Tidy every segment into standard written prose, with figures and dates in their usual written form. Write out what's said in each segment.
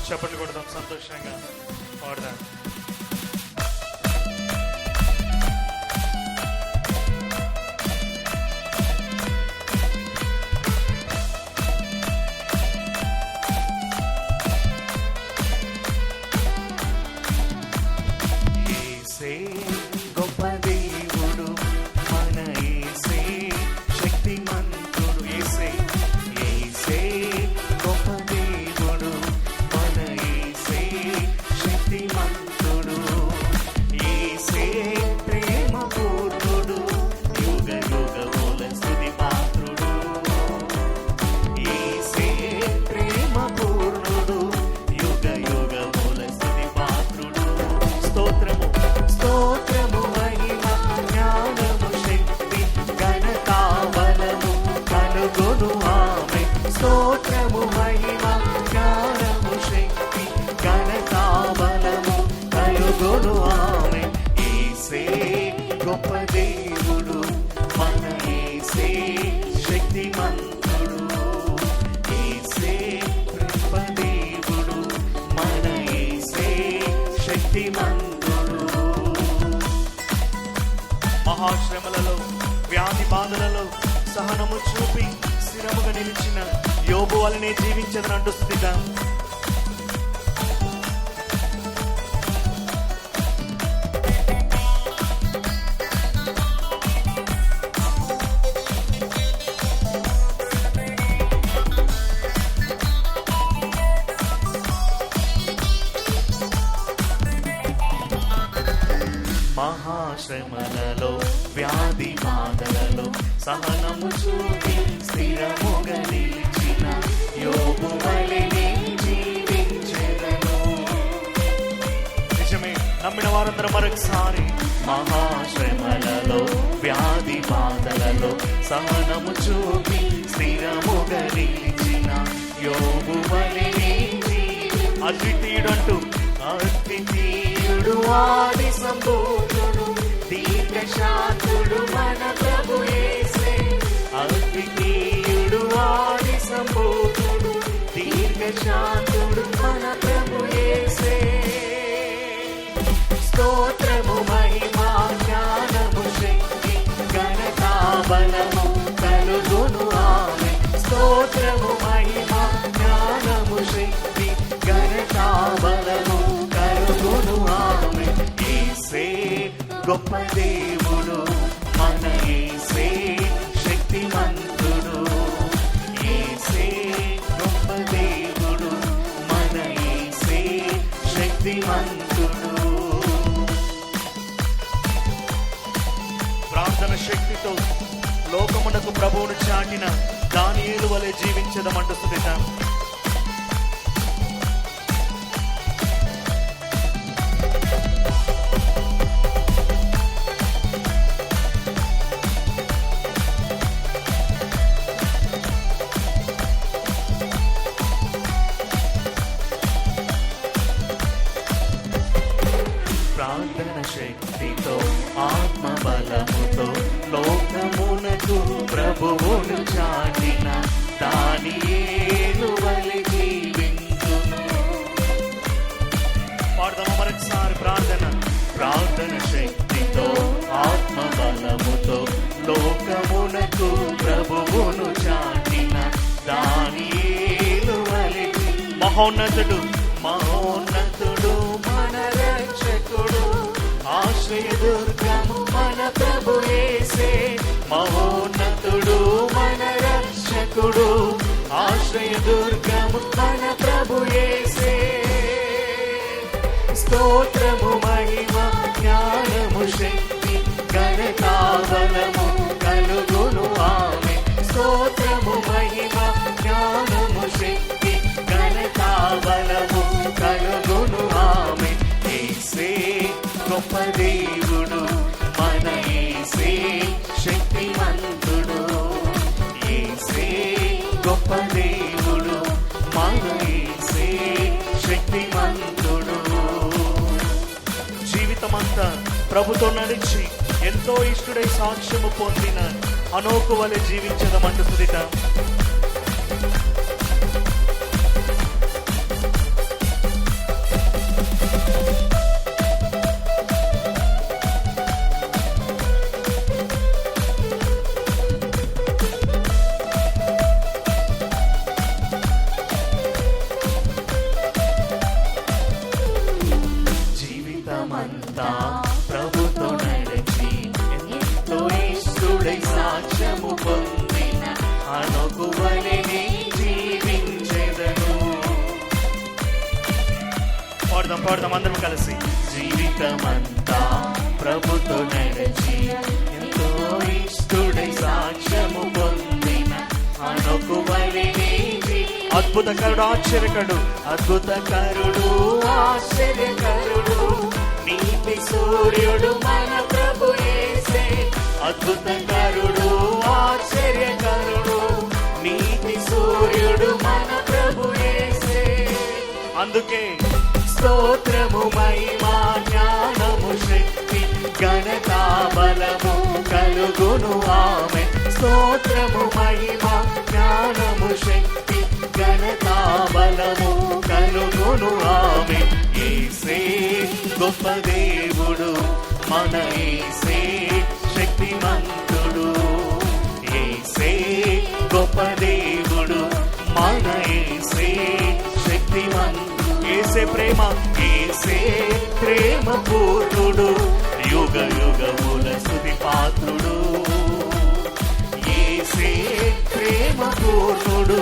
చప్పట్లు కొడదాం, సంతోషంగా పాడదాం. గొప్ప దేవుడు మన యేసే, శక్తిమంతుడు యేసే. యేసే గొప్ప దేవుడు మన యేసే, శక్తిమంతుడు. యేసే ప్రేమ పూర్ణుడు, యుగ యుగముల స్తుతి పాత్రుడు. యేసే ప్రేమ పూర్ణుడు, యుగ యుగముల స్తుతి పాత్రుడు. స్తోత్రము స్తోత్రము మహిమ జ్ఞానము శక్తి ఘనత బలము కలుగొను ఆమె. స్తోత్రము మహిమ జ్ఞానము శక్తి ఘనత బలము కలుగొను ఆమె. యేసే గొప్ప దేవుడు మన యేసే, శక్తిమంతుడు. యేసే గొప్ప దేవుడు మన యేసే, శక్తిమంతుడు. మహాశ్రమలలో, వ్యాధి బాధలలో సహనము చూపి స్థిరముగా నిలిచిన యోబు వలనే జీవించదనంటూ స్థితిగా మహాశ్రమలలో, వ్యాధి బాధలలో సహనము చూపి స్థిరముగా నిలిచిన యోబు వలెనే జీవించెదను. నిజమే, నమ్మిన వారందరూ మరొకసారి. మహాశ్రమలలో, వ్యాధి బాధలలో సహనము చూపి స్థిరముగా నిలిచిన యోబు వలెనే అద్వితీయుడంటూ అద్వితీయుడు ఆది సంపూర్ణుడు, దీర్ఘశాంతుడు మన ప్రభు యేసే. అద్వితీయుడు ఆది సంపూర్ణుడు, దీర్ఘశాంతుడు మన ప్రభు యేసే. స్తోత్రము మహిమ జ్ఞానము శక్తి ఘనత బలము కలుగును ఆమె. స్తోత్రము మహిమ జ్ఞానము శక్తి ఘనత బలము కలుగును ఆమె. యేసే గొప్ప దేవుడు మన యేసే, శక్తిమంతుడు. యేసే గొప్ప దేవుడు మన యేసే, శక్తిమంతుడు. ప్రార్థన శక్తితో లోకమునకు ప్రభువును చాటిన దానియేలు వలె జీవించదమంటూ స్థుతిద్దాం. ప్రార్థన శక్తితో ఆత్మ బలముతో లోకమునకు ప్రభువును చాటిన దానియేలు వలె జీవించును. పాడదామా మరొకసారి. ప్రార్థన శక్తితో ఆత్మ బలముతో లోకమునకు ప్రభువును చాటిన దానియేలు వలె. మహోన్నతుడు మహోన్నతుడు మన రక్షకుడు, ఆశ్రయదుర్గము మన ప్రభు యేసే. మహోన్నతుడు మన రక్షకుడు, ఆశ్రయదుర్గము మన ప్రభు యేసే. స్తోత్రము మహిమ జ్ఞానము శక్తి ఘనత బలము కలుగును ఆమె. స్తోత్రము మహిమ జ్ఞానము శక్తి ఘనత బలము కలుగును ఆమె. యేసే గొప్ప దేవుడు మన యేసే, శక్తిమంతుడు. యేసే గొప్ప దేవుడు మన యేసే, శక్తిమంతుడు. జీవితమంతా ప్రభుతో నడిచి ఎంతో ఇష్టడై సాక్ష్యము పొందిన అనోకు వలె జీవించదమంటూ స్థుతిద్దాం. జీవితమంతా ప్రభుతో నడిచి ఎంతో ఇష్టడై సాక్ష్యము పొందిన అనుకువలెనే జీవించెదను. పాడదాం అందరం కలిసి. జీవితమంతా ప్రభుతో నడిచి ఎంతో ఇష్టడై సాక్ష్యము పొందిన అనుకువలెనే అద్భుతకరుడు ఆశ్చర్యకరుడు, అద్భుతకరుడు ఆశ్చర్యకరుడు నీతి సూర్యుడు మన ప్రభు యేసే. అద్భుతకరుడు ఆశ్చర్యకరుడు నీతి సూర్యుడు మన ప్రభు యేసే. అందుకే స్తోత్రము మహిమా జ్ఞానము శక్తి ఘనత బలము కలుగును ఆమె. స్తోత్రము మహిమా జ్ఞానము శక్తి ఘనత బలము కలుగును ఆమె. యేసే గొప్ప దేవుడు మన యేసే శక్తిమంతుడు. యేసే గొప్ప దేవుడు మన యేసే శక్తిమంతుడు. యేసే ప్రేమ, యేసే ప్రేమ పూర్ణుడు యుగ యుగముల స్తుతి పాత్రుడు. యేసే ప్రేమ పూర్ణుడు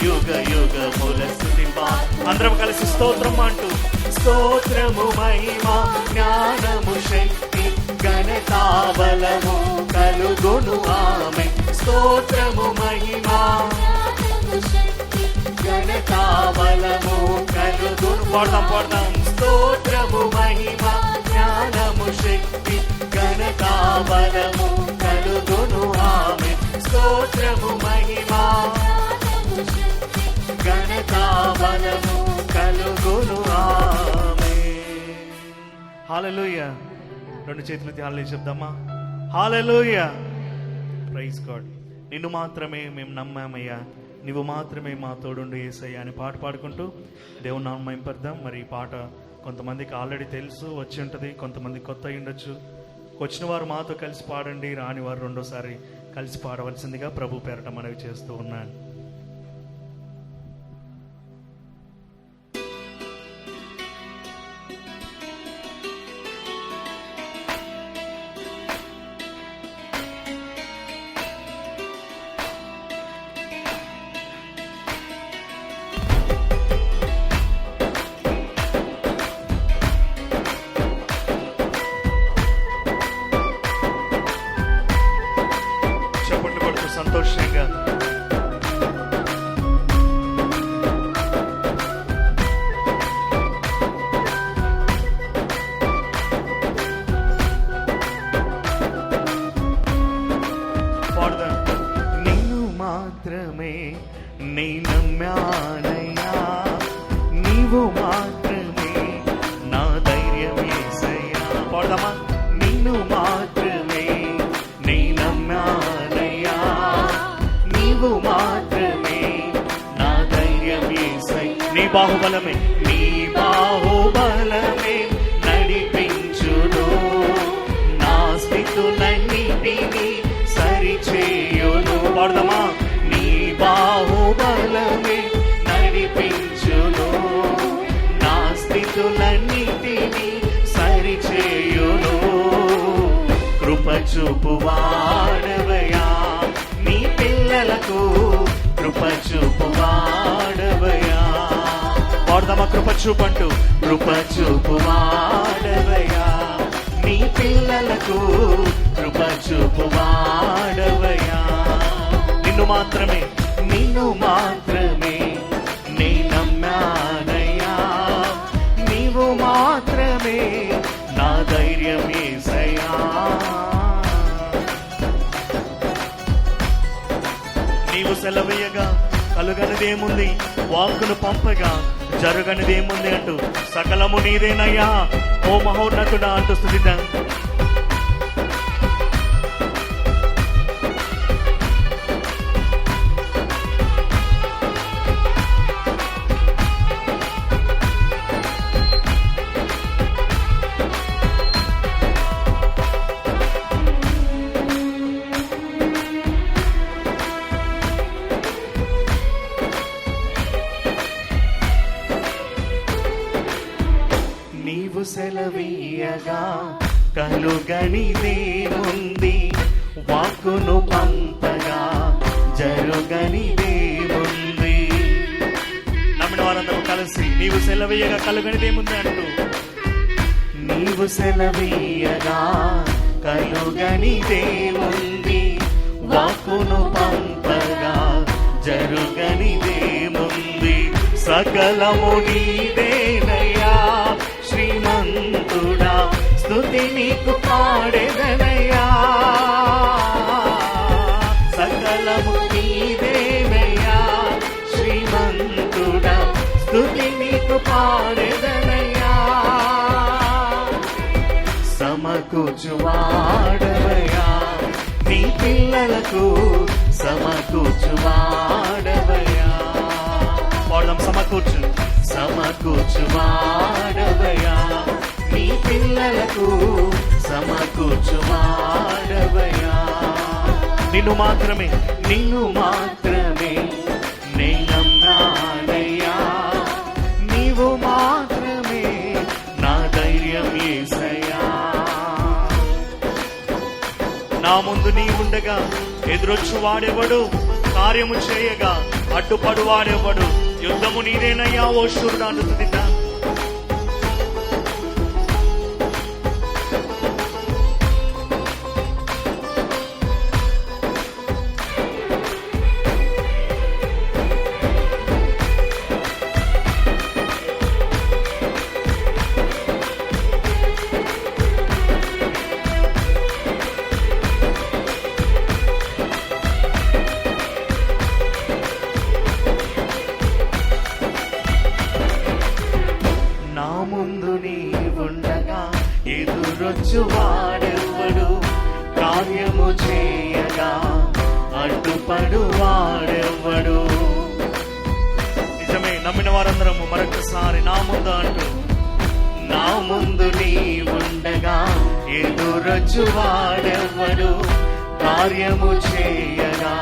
యుగ యుగముల స్తుతి పాత్రుడు. అందరం కలిసి స్తోత్రం అంటూ. స్తోత్రము మహిమా జ్ఞానము శక్తి ఘనత బలము కలుగును ఆమె. స్తోత్రము మహిమా ఘనత బలము కలుగును. పాడదాం. స్తోత్రము మహిమా జ్ఞానము శక్తి ఘనత బలము కలుగును ఆమె. స్తోత్రము మహిమా ఘనత బలము కలుగును ఆమె. హల్లెలూయా. రెండు చేతులు హల్లెలూయా చెప్దామా? హల్లెలూయా. Praise God. నిన్ను మాత్రమే మేము నమ్మామయ్యా, నువ్వు మాత్రమే మా తోడుండు యేసయ్యా అని పాట పాడుకుంటూ దేవుని నామం మహింపర్దాం. మరి ఈ పాట కొంతమందికి ఆల్రెడీ తెలుసు, వచ్చి ఉంటుంది, కొంతమంది కొత్త ఉండొచ్చు. వచ్చిన వారు మాతో కలిసి పాడండి, రాని వారు రెండోసారి కలిసి పాడవలసిందిగా ప్రభు పేరట మనవి చేస్తూ ఉన్నాను. సంతోషంగా పాడదాం. నిన్ను మాత్రమే నీ నమ్మానయ్యా, నీవు మాత్రమే నా ధైర్యం యేసయ్యా. పాడదామా? నిన్ను మాత్రమే నీ నమ్మానయ్యా, నీవు మాత్రమే నా ధైర్యం యేసయ్యా. నీ బాహుబలమే, నీ బాహుబలమే నడిపించును, నా స్థితులన్నిటినీ సరిచేయును. పాడదామా? నీ బాహుబలమే నడిపించును, నా స్థితులన్నిటినీ సరిచేయును. కృప చూపువాడవయా నీ పిల్లలకు, కృప చూపువాడవయా. పాడదామా? కృప చూపంటూ. కృప చూపువాడవయా నీ పిల్లలకు, కృప చూపువాడవయా. నిన్ను మాత్రమే, నిన్ను మాత్రమే నీ నమ్మానయ్యా, నీవు మాత్రమే నా ధైర్యం యేసయ్యా. నీవు సెలవేయగా కలుగనిదేముంది, వాక్కును పంపగా జరగనిదేముంది అంటూ సకలము నీదేనయ్యా ఓ మహోన్నతుడా అంటూ స్తుతిద్దాం. నీవు సెలవీయ సెలవీయగా కలుగనిదేముంది, వాక్కును పంపగా జరుగనిదేముంది. నమ్మిన వారందరూ కలిసి నీవు సెలవీయగా కలుగనిదేముంది అంటూ, నీవు సెలవీయగా కలుగనిదేముంది, వాక్కును పంపగా జరుగనిదేముంది. సకలము నీదేనయ్యా శ్రీమంతుడా, స్తుతి నీకు పాడెదనయ్యా. సకలము నీదేనయ్యా శ్రీమంతుడా, స్తుతి నీకు పాడెదనయ్యా. సమకూర్చువాడవయ్యా నీ పిల్లలకు, సమకూర్చువాడవయ్యా. పాడదాం, సమకూర్చు. సమకూర్చువాడవయ్యా నీ పిల్లలకు, సమకూర్చువాడవయ్యా. నిన్ను మాత్రమే నిన్ను మాత్రమే నేనమ్మానయ్యా, నీవు మాత్రమే నా ధైర్యం యేసయ్యా. నా ముందు నీ ఉండగా ఎదురొచ్చు వాడెవడు, కార్యము చేయగా అడ్డుపడు వాడెవడు. యుద్ధము నీదేనయ్యా ఓ శూరుడా తుదిట. నా ముందు నీ ఉండగా ఎదురొచ్చు వాడెవ్వడు, కార్యము చేయగా అడ్డుపడు వాడెవ్వడు. నిజమే, నమ్మిన వారందరము మరొకసారి నా ముందు అంటూ, నా ముందు నీ ఉండగా ఎదురొచ్చు వాడెవ్వడు, కార్యము చేయగా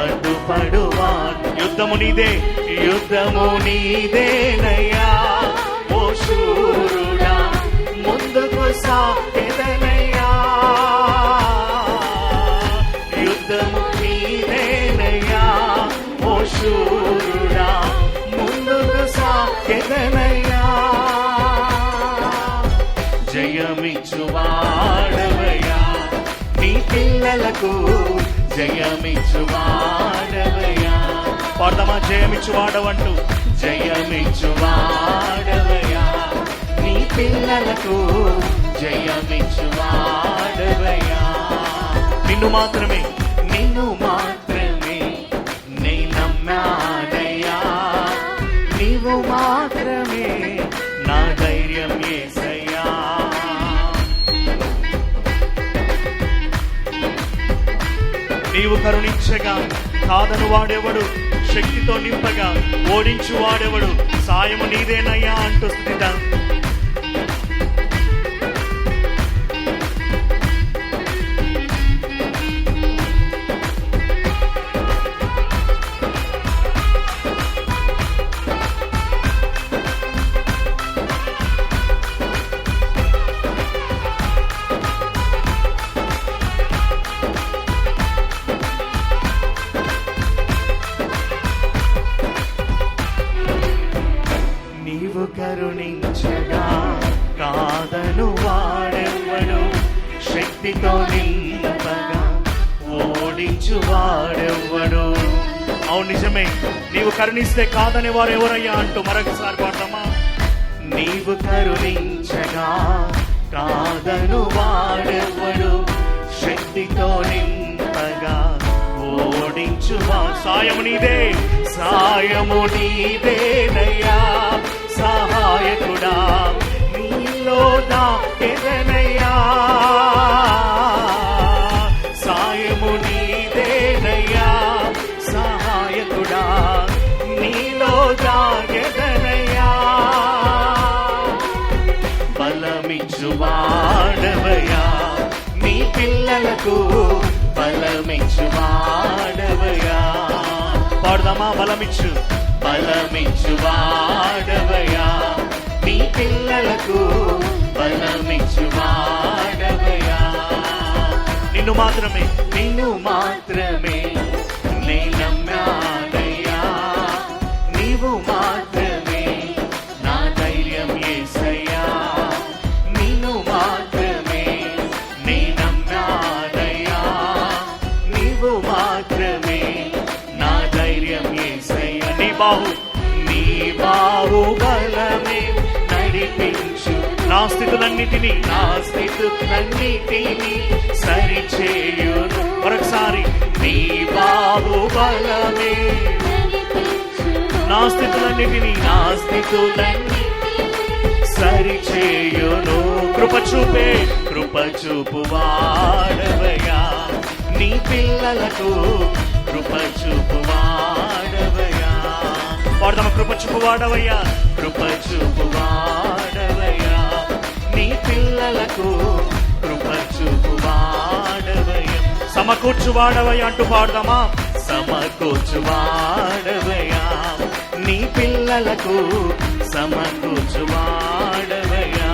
అడ్డుపడు వాడు. యుద్ధము నీదే, యుద్ధము నీదేనయ్యా ఓ శూరుడా, ముందుకు సాగెదనయ్యా. యుద్ధము నీదేనయ్యా ఓ శూరుడా, ముందుకు సాగెదనయ్యా. జయమిచ్చువాడవయ్యా నీ పిల్లలకు, జయమిచ్చువాడవయ్యా. పాడదామా, జయమిచ్చు వాడవంటూ. జయమిచ్చువాడవయ్యా నీ పిల్లలకు, జయమిచ్చువాడవయ్యా. నిన్ను మాత్రమే నిన్ను మాత్రమే నేనమ్మానయ్యా, నీవు మాత్రమే నా ధైర్యం యేసయ్యా. నీవు కరుణించగా కాదను వాడెవడు, శక్తితో నింపగా ఓడించు వాడెవడు. సాయము నీదేనయ్యా అంటూ స్థిత. నీవు కరుణించగా కాదను వాడెవ్వడు, శక్తితో నింపగా ఓడించు వాడెవ్వడు. అవును నిజమే, నీవు కరుణిస్తే కాదని వారు ఎవరయ్యా అంటూ మరొకసారి పాడదామా. నీవు కరుణించగా కాదను వాడెవ్వడు, శక్తితో నింపగా ఓడించువా. సాయము నీదే, సాయము నీదేనయ్యా సహాయకుడా, నీలో దాగెదనయ్యా. సాయము నీదేనయ్యా సహాయకుడా, నీలో దాగెదనయ్యా. బలమిచ్చువాడవయ్యా నీ పిల్లలకు, బలమిచ్చువాడవయ్యా. పాడదామా, బలమిచ్చు. బలమిచ్చువాడవయ్యా నీ నీ పిల్లలకు బలమిచ్చువాడవయ్యా. నిన్ను మాత్రమే నిన్ను మాత్రమే నే నమ్మానయ్యా. నీవు మాత్రమే నా ధైర్యం యేసయ్యా. నిన్ను మాత్రమే నే నమ్మానయ్యా. నీవు మాత్రమే నా ధైర్యం యేసయ్యా. నీ బాహు బలమే నడిపించు నా స్థితులన్నిటినీ నా స్థితులన్నిటినీ సరిచేయును. మరొకసారి నీ బాహుబలమే నా స్థితులన్నిటినీ నా స్థితులన్నీ సరిచేయును. కృప చూపు వాడవయ్యా. నీ పిల్లలకు కృప చూపు వాడవయ్యా. వాడదామ కృప చూపు వాడవయ్యా. కృప చూపు వాడవయ్యా. నీ పిల్లలకు కృప చూపు వాడవయ్యా. సమకూర్చు వాడవయ్యా అంటూ పాడదామా. సమకూర్చు వాడవయ్యా. నీ పిల్లలకు సమకూర్చు వాడవయ్యా.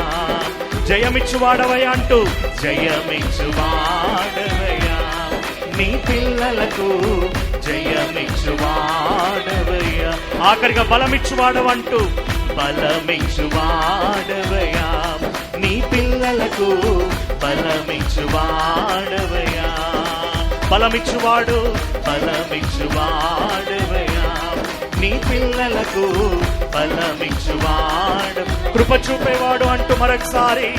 జయమిచ్చు వాడవయ్యా అంటూ జయమిచ్చు వాడవయ్యా. నీ పిల్లలకు జయమిచ్చు వాడవయ్యా. ఆఖరిగా బలమిచ్చు వాడవంటూ బలమిచ్చు వాడవయ్యా. నీ పిల్లలకు బలమిచ్చు వాడవయ్యా. బలమిచ్చువాడు బలమిచ్చు వాడవయ్యా. నీ పిల్లలకు బలమిచ్చు వాడ. కృప చూపేవాడు అంటూ మరొకసారి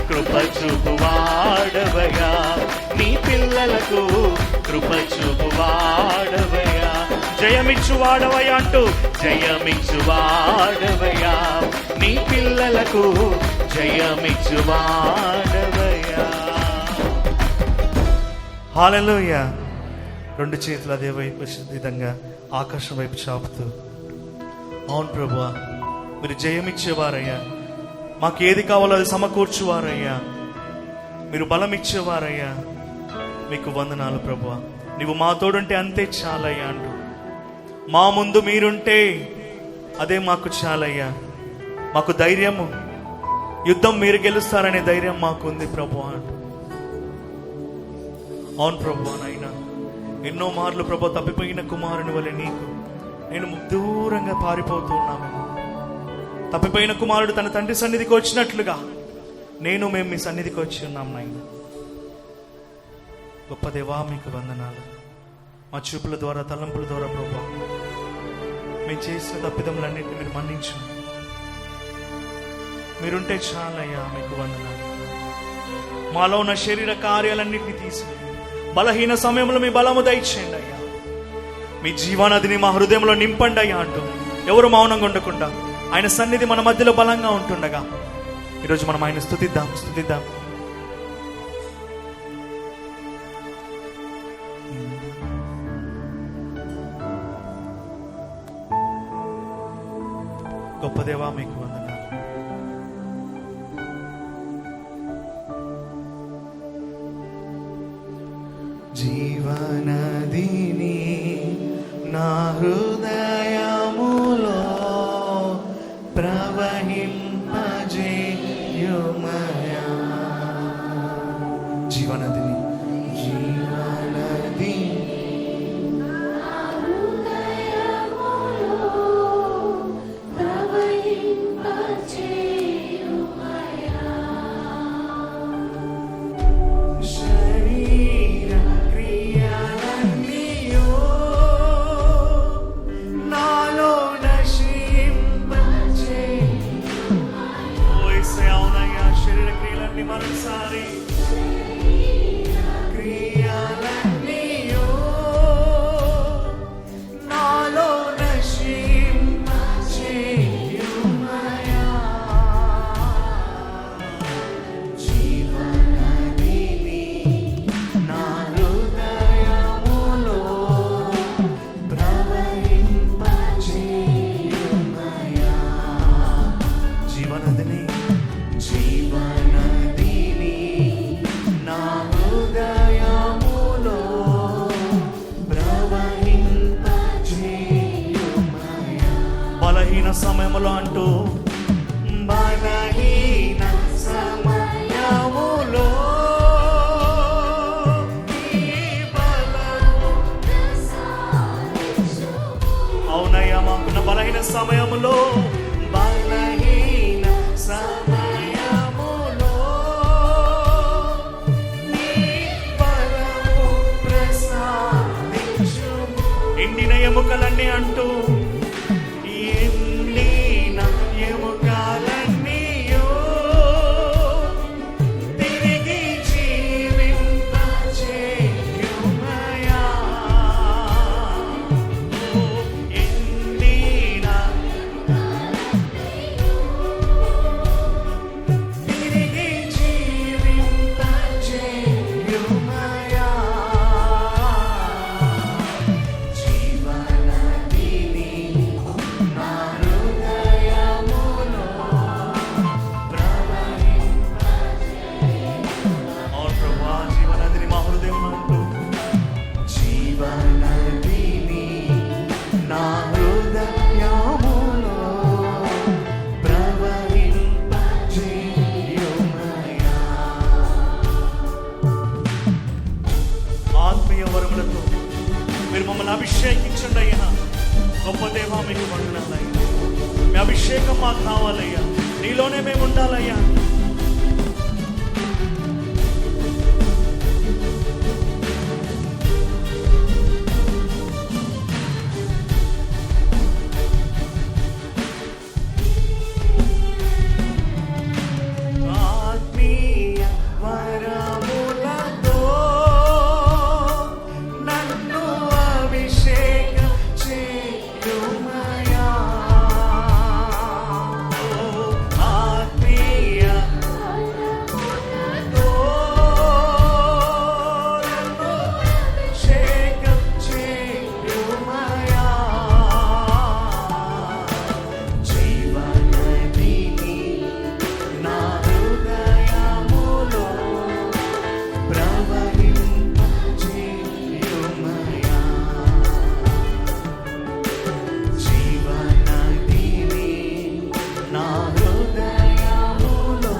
కృప చూపు వాడవయ్యా. నీ పిల్లలకు కృప చూపు వాడవయ్యా. జయమిచ్చు వాడవయ్యా అంటూ జయమిచ్చు వాడవయ్యా. నీ పిల్లలకు జయమిచ్చు వాడవయ్యా. హల్లెలూయా. రెండు చేతులు అదే వైపు విధంగా ఆకాశం వైపు చాపుతూ, అవును ప్రభువా, మీరు జయమిచ్చేవారయ్యా. మాకు ఏది కావాలో అది సమకూర్చువారయ్యా. మీరు బలం ఇచ్చేవారయ్యా. మీకు వందనాలు ప్రభువా. నీవు మా తోడుంటే అంతే చాలయ్యా అంటూ, మా ముందు మీరుంటే అదే మాకు చాలయ్యా. మాకు ధైర్యము, యుద్ధం మీరు గెలుస్తారనే ధైర్యం మాకుంది ప్రభువా అంటూ. అవును ప్రభువా, నాయనా ఎన్నో మార్లు ప్రభు తప్పిపోయిన కుమారుని వలె నీకు నేను దూరంగా పారిపోతున్నాము. తప్పిపోయిన కుమారుడు తన తండ్రి సన్నిధికి వచ్చినట్లుగా మేము మీ సన్నిధికి వచ్చి ఉన్నాం నాయన. గొప్ప దేవా మీకు వందనాలు. మా చూపుల ద్వారా, తలంపుల ద్వారా ప్రభు మేము చేసిన తప్పిదములన్నింటినీ మీరు మన్నించు. మీరుంటే చాలయ్యా. మీకు వందనాలు. మాలో ఉన్న శరీర కార్యాలన్నింటినీ తీసి బలహీన సమయంలో మీ బలము దయచేయండి అయ్యా. మీ జీవనదిని మా హృదయంలో నింపండి అయ్యా అంటూ ఎవరు మౌనంగా ఉండకుండా ఆయన సన్నిధి మన మధ్యలో బలంగా ఉంటుండగా ఈరోజు మనం ఆయన స్తుతిద్దాం. గొప్ప దేవా మీకు వందనాలు. జీవనదిని నా హృదయములో ప్రవహింపజేయుమయా. జీవనదిని మరోసారి క్రియలన్నీయో నాలో నశింపజేయుమయా. జీవనదిని నా హృదయములో ప్రవహింపజేయుమయా. జీవనదిని వరములతో మీరు మమ్మల్ని అభిషేకించండి అయ్యా. గొప్ప దేవా మీకు వందనాలయ్యా. మీ అభిషేకం మాకు కావాలయ్యా. నీలోనే మేము ఉండాలయ్యా. ఆత్మీయ వరములతో నన్ను అభిషేకం చేయుమయా. ఆత్మీయ వరములతో నన్ను అభిషేకం చేయుమయా. జీవనదిని నా హృదయములో ప్రవహింపజేయుమయా. జీవనదిని నా హృదయములో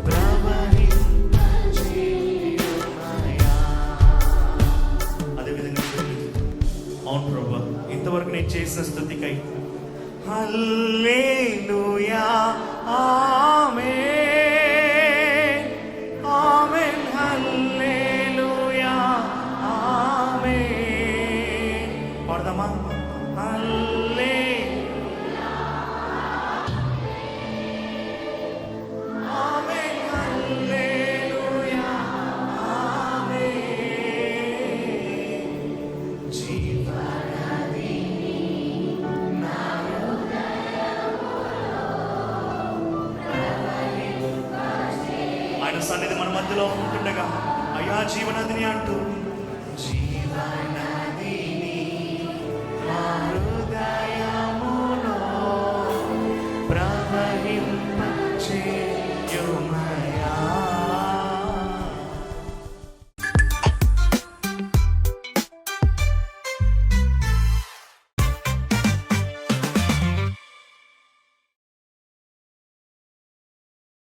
ప్రవహింపజేయుమయా. అదేవిధంగా అవును ప్రభువా, ఇంతవరకు నేను చేసిన స్తుతికై హల్లెలూయా, ఆమేన్, ఆమేన్, హల్లెలూయా, ఆమేన్. పాడదామా? హల్లెలూయా, ఆమేన్, హల్లెలూయా, ఆమేన్. జీవనది నా ఆయన సన్నిధి మన మధ్యలో ఉంటుండగా అయ్యా జీవనదిని అంటూ